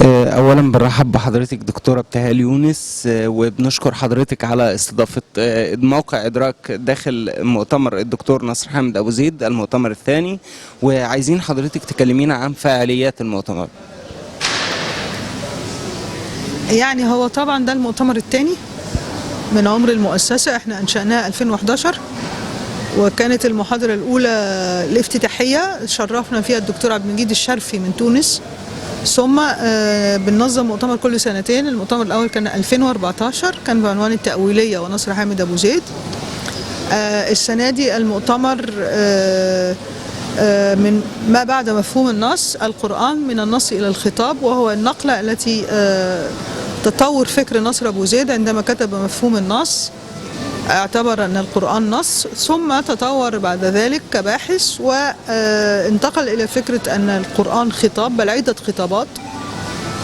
أولا بنرحب بحضرتك دكتورة ابتهال يونس، وبنشكر حضرتك على استضافة موقع إدراك داخل مؤتمر الدكتور نصر حامد أبو زيد المؤتمر الثاني، وعايزين حضرتك تكلمينا عن فعاليات المؤتمر. يعني هو طبعا ده المؤتمر الثاني من عمر المؤسسة، احنا أنشأناها 2011، وكانت المحاضرة الأولى الافتتاحية شرفنا فيها الدكتور عبد المجيد الشرفي من تونس. ثم بننظم مؤتمر كل سنتين. المؤتمر الأول كان 2014 كان بعنوان التأويلية ونصر حامد أبو زيد. السنة دي المؤتمر من ما بعد مفهوم النص، القرآن من النص إلى الخطاب، وهو النقلة التي تطور فكر نصر أبو زيد عندما كتب مفهوم النص. اعتبر أن القرآن نص، ثم تطور بعد ذلك كباحث وانتقل إلى فكرة أن القرآن خطاب، بل عدة خطابات،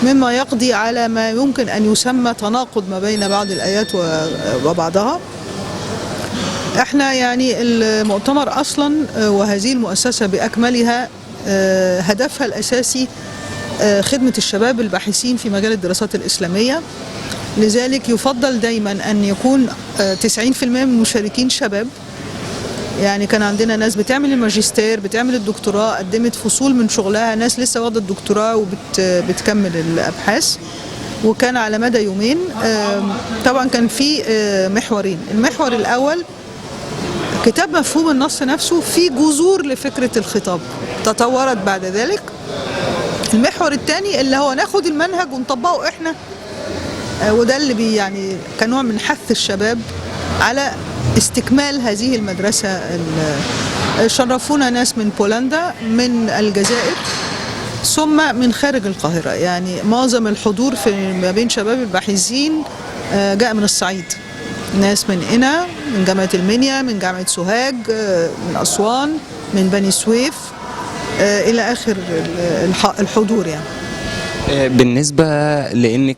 مما يقضي على ما يمكن أن يسمى تناقض ما بين بعض الآيات وبعضها. احنا يعني المؤتمر أصلا وهذه المؤسسة بأكملها هدفها الأساسي خدمة الشباب الباحثين في مجال الدراسات الإسلامية. لذلك يفضل دايما أن يكون 90% من المشاركين شباب. يعني كان عندنا ناس بتعمل الماجستير، بتعمل الدكتوراه، قدمت فصول من شغلها، ناس لسه واخدة الدكتوراه وبتكمل الأبحاث. وكان على مدى يومين. طبعا كان في محورين. المحور الأول كتاب مفهوم النص نفسه، في جذور لفكرة الخطاب تطورت بعد ذلك. المحور الثاني اللي هو ناخد المنهج ونطبقه احنا، وده اللي يعني كنوع من حث الشباب على استكمال هذه المدرسة. شرفونا ناس من بولندا، من الجزائر، ثم من خارج القاهرة. يعني معظم الحضور في ما بين شباب الباحثين جاء من الصعيد، ناس من قنا، من جامعة المنيا، من جامعة سوهاج، من أسوان، من بني سويف، إلى آخر الحضور. يعني بالنسبة لأنك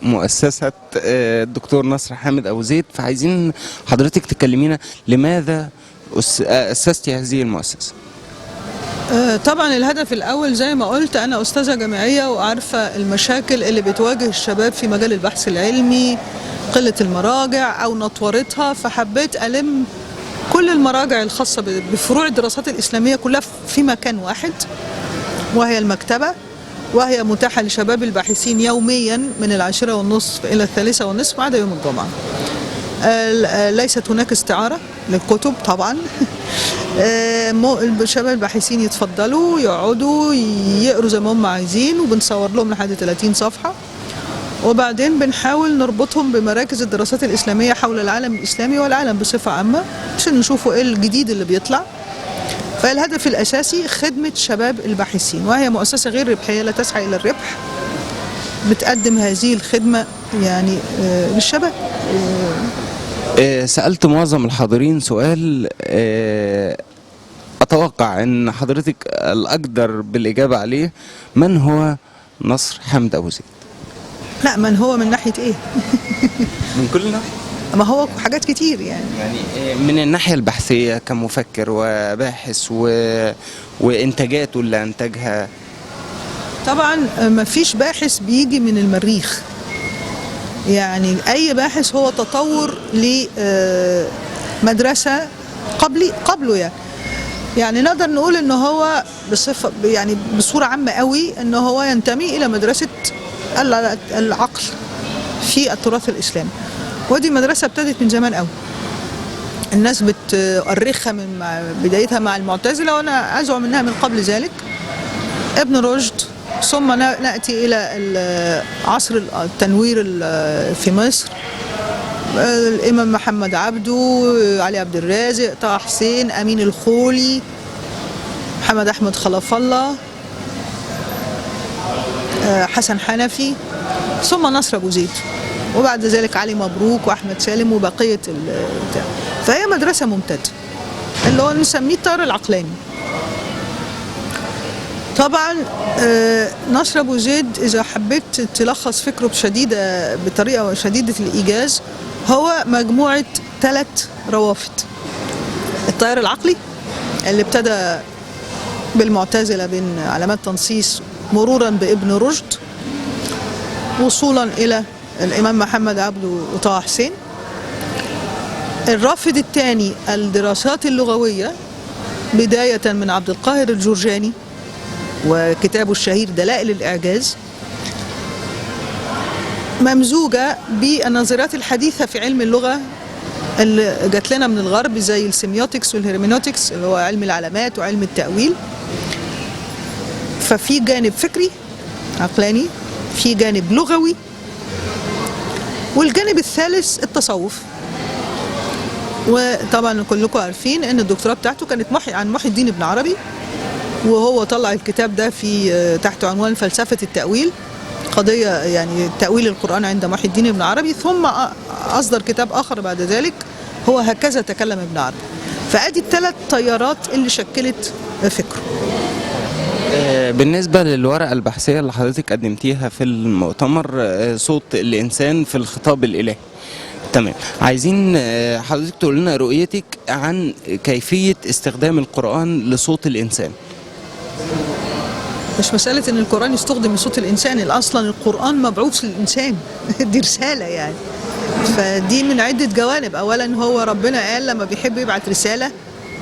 مؤسسة الدكتور نصر حامد أبو زيد، فعايزين حضرتك تكلمينا لماذا أسستي هذه المؤسسة؟ طبعا الهدف الأول زي ما قلت، أنا أستاذة جامعية وعارفة المشاكل اللي بتواجه الشباب في مجال البحث العلمي، قلة المراجع أو نطورتها، فحبيت ألم كل المراجع الخاصة بفروع الدراسات الإسلامية كلها في مكان واحد، وهي المكتبة، وهي متاحة لشباب الباحثين يوميا من 10:30 إلى 3:30 ما عدا يوم الجمعة. ليست هناك استعارة للكتب طبعا. شباب الباحثين يتفضلوا يقعدوا يقروا زي ما هم عايزين، وبنصور لهم لحد 30 صفحة، وبعدين بنحاول نربطهم بمراكز الدراسات الإسلامية حول العالم الإسلامي والعالم بصفة عامة عشان نشوفوا إيه الجديد اللي بيطلع. فالهدف الأساسي خدمة شباب الباحثين، وهي مؤسسة غير ربحية لا تسعى إلى الربح، بتقدم هذه الخدمة يعني للشباب. سألت معظم الحاضرين سؤال أتوقع أن حضرتك الأقدر بالإجابة عليه، من هو نصر حامد أبو زيد؟ لا، من هو من ناحية إيه؟ من كل ناحية. ما هو حاجات كتير يعني من الناحية البحثية كمفكر وباحث وإنتاجاته اللي أنتجها. طبعا ما فيش باحث بيجي من المريخ، يعني أي باحث هو تطور لمدرسة قبله. يعني نقدر نقول إن هو بصفة يعني بصورة عامة قوي إن هو ينتمي إلى مدرسة العقل في التراث الإسلامي، ودي مدرسة ابتدت من زمان قوي. الناس بتؤرخها من بدايتها مع المعتزلة، وأنا أزعم منها من قبل ذلك. ابن رشد، ثم نأتي إلى عصر التنوير في مصر، الإمام محمد عبده، علي عبد الرازق، طه حسين، أمين الخولي، محمد أحمد خلف الله، حسن حنفي، ثم نصر أبو زيد، وبعد ذلك علي مبروك وأحمد سالم وبقية فهي مدرسة ممتدة اللي هو نسميه التيار العقلاني. طبعا نصر أبو زيد إذا حبيت تلخص فكره بطريقة شديدة الإيجاز، هو مجموعة 3 روافد. التيار العقلي اللي ابتدى بالمعتزلة بين علامات تنصيص مرورا بابن رشد، وصولا إلى الإمام محمد عبده وطه حسين. الرافد الثاني الدراسات اللغوية بداية من عبد القاهر الجرجاني وكتابه الشهير دلائل الإعجاز، ممزوجة بالنظريات الحديثة في علم اللغة اللي جات لنا من الغرب زي السيميوتكس والهيرمينوتكس اللي هو علم العلامات وعلم التأويل. ففي جانب فكري عقلاني، في جانب لغوي، والجانب الثالث التصوف. وطبعا كلكم عارفين ان الدكتوراه بتاعته كانت عن محي الدين ابن عربي، وهو طلع الكتاب ده في تحت عنوان فلسفة التأويل، قضية يعني تأويل القرآن عند محي الدين ابن عربي، ثم أصدر كتاب آخر بعد ذلك هو هكذا تكلم ابن عربي. فأدي الثلاث تيارات اللي شكلت فكره. بالنسبة للورقة البحثية اللي حضرتك قدمتيها في المؤتمر، صوت الإنسان في الخطاب الإلهي، تمام، عايزين حضرتك تقول لنا رؤيتك عن كيفية استخدام القرآن لصوت الإنسان. مش مسألة إن القرآن يستخدم لصوت الإنسان، أصلا القرآن مبعوث للإنسان دي رسالة يعني. فدي من عدة جوانب. أولا هو ربنا قال لما بيحب يبعت رسالة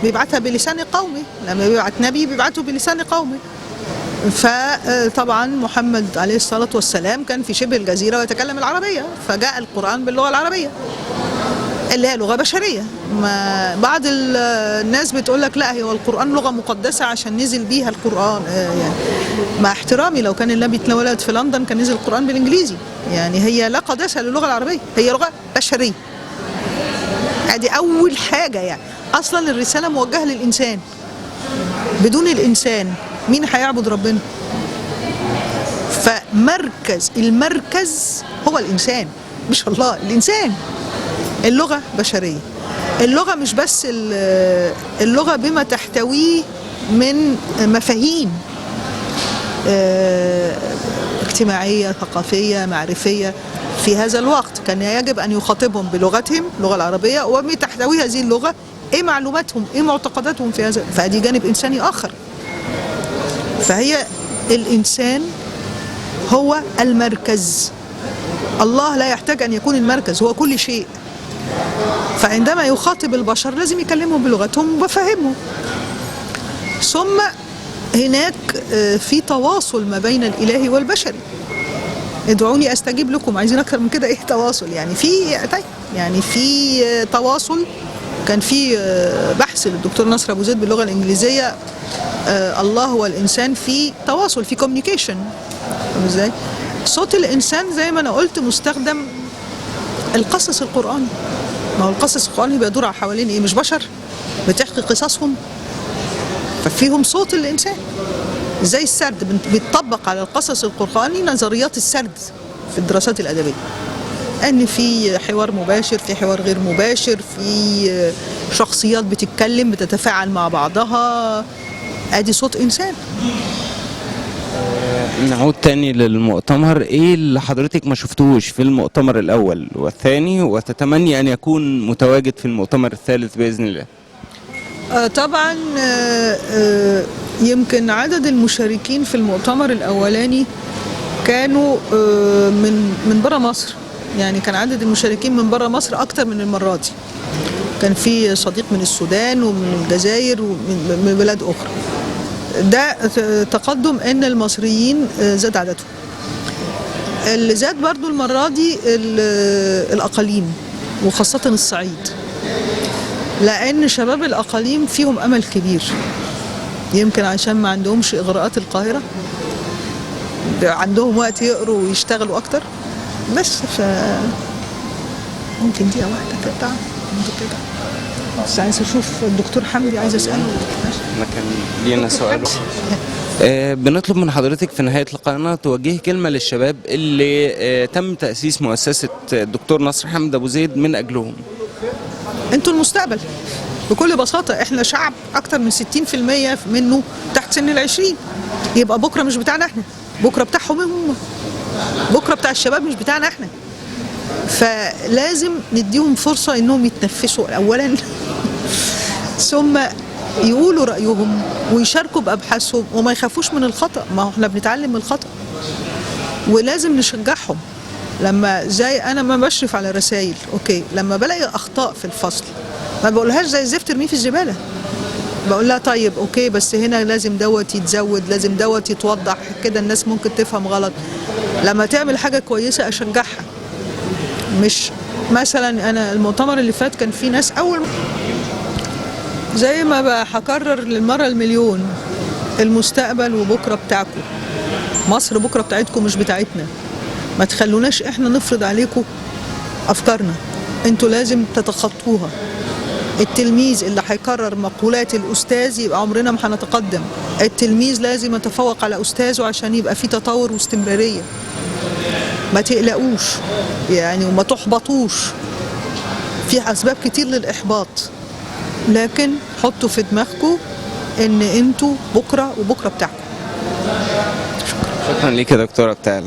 بيبعتها بلسان قومه، لما بيبعت نبي بيبعته بلسان قومه. فطبعا محمد عليه الصلاة والسلام كان في شبه الجزيرة ويتكلم العربية، فجاء القرآن باللغة العربية اللي هي لغة بشرية. ما بعض الناس بتقول لك لا هو القرآن لغة مقدسة عشان نزل بيها القرآن، يعني مع احترامي لو كان النبي اتولد في لندن كان نزل القرآن بالإنجليزي، يعني هي لا قداسة للغة العربية، هي لغة بشرية. ادي أول حاجة، يعني أصلا الرسالة موجهة للإنسان. بدون الإنسان مين هيعبد ربنا؟ المركز هو الإنسان مش الله، الإنسان. اللغة بشرية. اللغة مش بس اللغة بما تحتويه من مفاهيم اجتماعية ثقافية معرفية. في هذا الوقت كان يجب أن يخاطبهم بلغتهم اللغة العربية، وبما تحتوي هذه اللغة إيه معلوماتهم إيه معتقداتهم في هذا، فدي جانب إنساني آخر. فهي الإنسان هو المركز. الله لا يحتاج أن يكون المركز، هو كل شيء. فعندما يخاطب البشر لازم يكلمهم بلغتهم وبفهمهم. ثم هناك في تواصل ما بين الإلهي والبشري. ادعوني أستجيب لكم، عايزين أكثر من كده إيه تواصل؟ يعني في تواصل. كان في بحث للدكتور نصر أبو زيد باللغة الإنجليزية، الله والإنسان في تواصل، في كوميونيكيشن. ازاي؟ صوت الإنسان زي ما أنا قلت مستخدم القصص القرآني. ما هو القصص القرآني بيدور حوالين إيه؟ مش بشر بتحكي قصصهم، ففيهم صوت الإنسان. زي السرد بيتطبق على القصص القرآني نظريات السرد في الدراسات الأدبية، أن في حوار مباشر، في حوار غير مباشر، في شخصيات بتتكلم بتتفاعل مع بعضها. أدي صوت إنسان. نعود تاني للمؤتمر، ايه اللي حضرتك ما شفتوش في المؤتمر الاول والثاني وتتمني ان يكون متواجد في المؤتمر الثالث باذن الله؟ طبعا يمكن عدد المشاركين في المؤتمر الاولاني كانوا من بره مصر، يعني كان عدد المشاركين من بره مصر اكتر من المره دي. كان في صديق من السودان ومن الجزائر ومن بلاد اخرى. ده تقدم ان المصريين زاد عددهم. اللي زاد برضو المرة دي الأقاليم وخاصة الصعيد، لأن شباب الأقاليم فيهم أمل كبير، يمكن عشان ما عندهمش إغراءات القاهرة، عندهم وقت يقروا ويشتغلوا أكتر. بس ممكن دقيقة واحدة كده بس عايز أشوف الدكتور حمدي، عايز أسأله. احنا كان لينا سؤال. بنطلب من حضرتك في نهاية لقائنا توجهي كلمة للشباب اللي تم تأسيس مؤسسة الدكتور نصر حامد أبو زيد من أجلهم. انتوا المستقبل بكل بساطة. احنا شعب أكتر من 60% منه تحت سن 20، يبقى بكرة مش بتاعنا احنا، بكرة بتاعهم هم، بكرة بتاع الشباب مش بتاعنا احنا. فلازم نديهم فرصة انهم يتنفسوا أولا ثم يقولوا رأيهم ويشاركوا بأبحاثهم وما يخافوش من الخطأ. ما هو احنا بنتعلم من الخطأ، ولازم نشجعهم. لما زي انا ما بشرف على رسائل، اوكي، لما بلاقي اخطاء في الفصل ما بقولهاش زي الزفت ارميه في الزباله، بقول لها طيب اوكي بس هنا لازم دوت يتزود، لازم دوت يتوضح كده، الناس ممكن تفهم غلط. لما تعمل حاجه كويسه اشجعها. مش مثلا انا المؤتمر اللي فات كان في ناس اول زي ما هكرر للمره المليون، المستقبل وبكره بتاعكم، مصر بكره بتاعتكم مش بتاعتنا. ما تخلوناش احنا نفرض عليكم افكارنا، انتوا لازم تتخطوها. التلميذ اللي هيكرر مقولات الاستاذ يبقى عمرنا ما هنتقدم. التلميذ لازم يتفوق على استاذه عشان يبقى في تطور واستمراريه. ما تقلقوش يعني وما تحبطوش، في اسباب كتير للاحباط، لكن حطوا في دماغكم ان انتوا بكره وبكره بتاعكم. شكرا ليك يا دكتوره بتال.